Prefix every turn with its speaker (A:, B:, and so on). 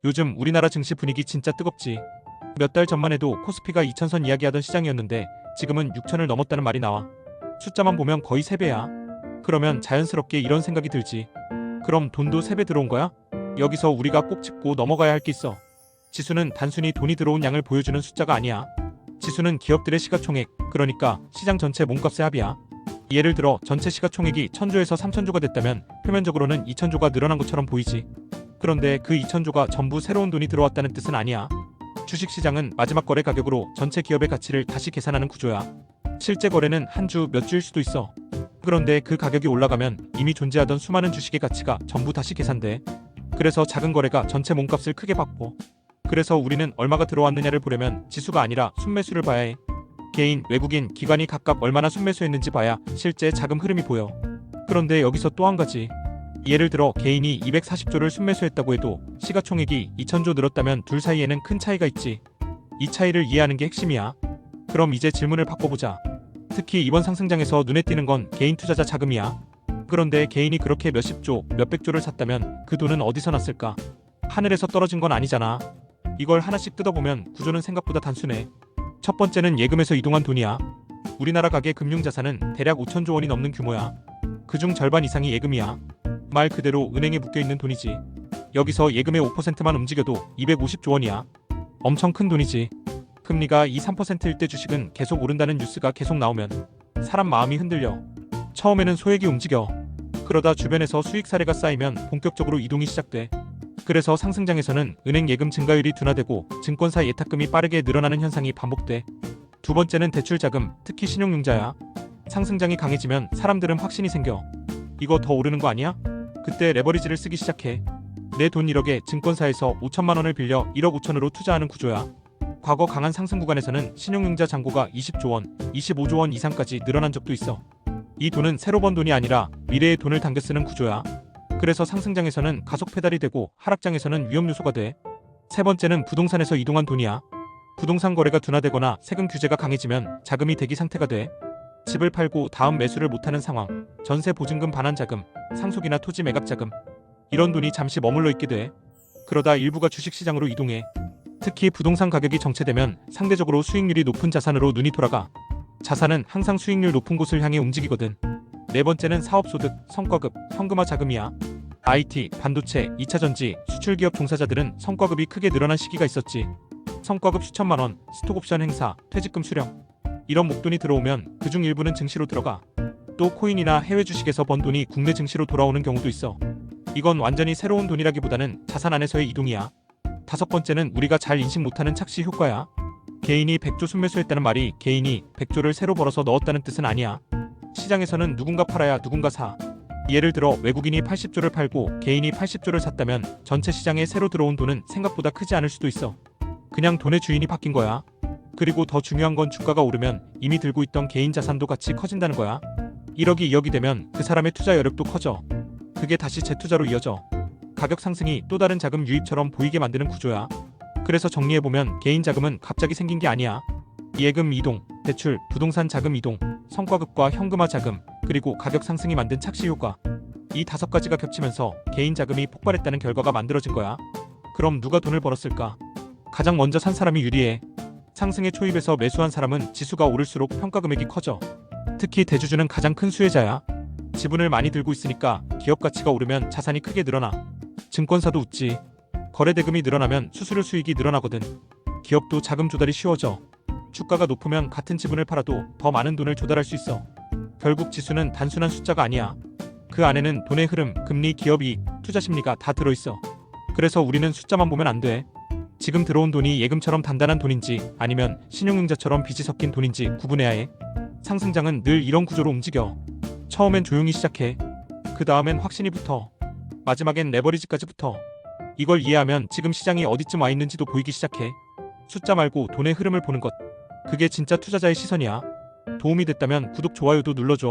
A: 요즘 우리나라 증시 분위기 진짜 뜨겁지. 몇 달 전만 해도 코스피가 2,000선 이야기하던 시장이었는데 지금은 6,000을 넘었다는 말이 나와. 숫자만 보면 거의 3배야. 그러면 자연스럽게 이런 생각이 들지. 그럼 돈도 3배 들어온 거야? 여기서 우리가 꼭 짚고 넘어가야 할 게 있어. 지수는 단순히 돈이 들어온 양을 보여주는 숫자가 아니야. 지수는 기업들의 시가총액, 그러니까 시장 전체 몸값의 합이야. 예를 들어 전체 시가총액이 1,000조에서 3,000조가 됐다면 표면적으로는 2,000조가 늘어난 것처럼 보이지. 그런데 그 2,000조가 전부 새로운 돈이 들어왔다는 뜻은 아니야. 주식시장은 마지막 거래 가격으로 전체 기업의 가치를 다시 계산하는 구조야. 실제 거래는 한 주 몇 주일 수도 있어. 그런데 그 가격이 올라가면 이미 존재하던 수많은 주식의 가치가 전부 다시 계산돼. 그래서 작은 거래가 전체 몸값을 크게 바꿔. 그래서 우리는 얼마가 들어왔느냐를 보려면 지수가 아니라 순매수를 봐야 해. 개인, 외국인, 기관이 각각 얼마나 순매수했는지 봐야 실제 자금 흐름이 보여. 그런데 여기서 또 한 가지. 예를 들어 개인이 240조를 순매수했다고 해도 시가총액이 2,000조 늘었다면 둘 사이에는 큰 차이가 있지. 이 차이를 이해하는 게 핵심이야. 그럼 이제 질문을 바꿔보자. 특히 이번 상승장에서 눈에 띄는 건 개인 투자자 자금이야. 그런데 개인이 그렇게 몇십조, 몇백조를 샀다면 그 돈은 어디서 났을까? 하늘에서 떨어진 건 아니잖아. 이걸 하나씩 뜯어보면 구조는 생각보다 단순해. 첫 번째는 예금에서 이동한 돈이야. 우리나라 가계 금융자산은 대략 5,000조 원이 넘는 규모야. 그중 절반 이상이 예금이야. 말 그대로 은행에 묶여있는 돈이지. 여기서 예금의 5%만 움직여도 250조 원이야. 엄청 큰 돈이지. 금리가 2, 3%일 때 주식은 계속 오른다는 뉴스가 계속 나오면 사람 마음이 흔들려. 처음에는 소액이 움직여. 그러다 주변에서 수익 사례가 쌓이면 본격적으로 이동이 시작돼. 그래서 상승장에서는 은행 예금 증가율이 둔화되고 증권사 예탁금이 빠르게 늘어나는 현상이 반복돼. 두 번째는 대출 자금, 특히 신용융자야. 상승장이 강해지면 사람들은 확신이 생겨. 이거 더 오르는 거 아니야? 그때 레버리지를 쓰기 시작해. 내 돈 1억에 증권사에서 5천만 원을 빌려 1억 5천으로 투자하는 구조야. 과거 강한 상승 구간에서는 신용융자 잔고가 20조 원, 25조 원 이상까지 늘어난 적도 있어. 이 돈은 새로 번 돈이 아니라 미래의 돈을 당겨 쓰는 구조야. 그래서 상승장에서는 가속 페달이 되고 하락장에서는 위험 요소가 돼. 세 번째는 부동산에서 이동한 돈이야. 부동산 거래가 둔화되거나 세금 규제가 강해지면 자금이 대기 상태가 돼. 집을 팔고 다음 매수를 못하는 상황, 전세 보증금 반환 자금, 상속이나 토지 매각 자금, 이런 돈이 잠시 머물러 있게 돼. 그러다 일부가 주식시장으로 이동해. 특히 부동산 가격이 정체되면 상대적으로 수익률이 높은 자산으로 눈이 돌아가. 자산은 항상 수익률 높은 곳을 향해 움직이거든. 네 번째는 사업소득, 성과급, 현금화 자금이야. IT, 반도체, 2차전지, 수출기업 종사자들은 성과급이 크게 늘어난 시기가 있었지. 성과급 수천만 원, 스톡옵션 행사, 퇴직금 수령. 이런 목돈이 들어오면 그중 일부는 증시로 들어가. 또 코인이나 해외 주식에서 번 돈이 국내 증시로 돌아오는 경우도 있어. 이건 완전히 새로운 돈이라기보다는 자산 안에서의 이동이야. 다섯 번째는 우리가 잘 인식 못하는 착시 효과야. 개인이 100조 순매수했다는 말이 개인이 100조를 새로 벌어서 넣었다는 뜻은 아니야. 시장에서는 누군가 팔아야 누군가 사. 예를 들어 외국인이 80조를 팔고 개인이 80조를 샀다면 전체 시장에 새로 들어온 돈은 생각보다 크지 않을 수도 있어. 그냥 돈의 주인이 바뀐 거야. 그리고 더 중요한 건 주가가 오르면 이미 들고 있던 개인 자산도 같이 커진다는 거야. 1억이 2억이 되면 그 사람의 투자 여력도 커져. 그게 다시 재투자로 이어져. 가격 상승이 또 다른 자금 유입처럼 보이게 만드는 구조야. 그래서 정리해보면 개인 자금은 갑자기 생긴 게 아니야. 예금 이동, 대출, 부동산 자금 이동, 성과급과 현금화 자금, 그리고 가격 상승이 만든 착시 효과. 이 5가지가 겹치면서 개인 자금이 폭발했다는 결과가 만들어진 거야. 그럼 누가 돈을 벌었을까? 가장 먼저 산 사람이 유리해. 상승의 초입에서 매수한 사람은 지수가 오를수록 평가 금액이 커져. 특히 대주주는 가장 큰 수혜자야. 지분을 많이 들고 있으니까 기업 가치가 오르면 자산이 크게 늘어나. 증권사도 웃지. 거래 대금이 늘어나면 수수료 수익이 늘어나거든. 기업도 자금 조달이 쉬워져. 주가가 높으면 같은 지분을 팔아도 더 많은 돈을 조달할 수 있어. 결국 지수는 단순한 숫자가 아니야. 그 안에는 돈의 흐름, 금리, 기업 이익, 투자 심리가 다 들어있어. 그래서 우리는 숫자만 보면 안 돼. 지금 들어온 돈이 예금처럼 단단한 돈인지 아니면 신용융자처럼 빚이 섞인 돈인지 구분해야 해. 상승장은 늘 이런 구조로 움직여. 처음엔 조용히 시작해. 그 다음엔 확신이 붙어. 마지막엔 레버리지까지 붙어. 이걸 이해하면 지금 시장이 어디쯤 와 있는지도 보이기 시작해. 숫자 말고 돈의 흐름을 보는 것. 그게 진짜 투자자의 시선이야. 도움이 됐다면 구독, 좋아요도 눌러줘.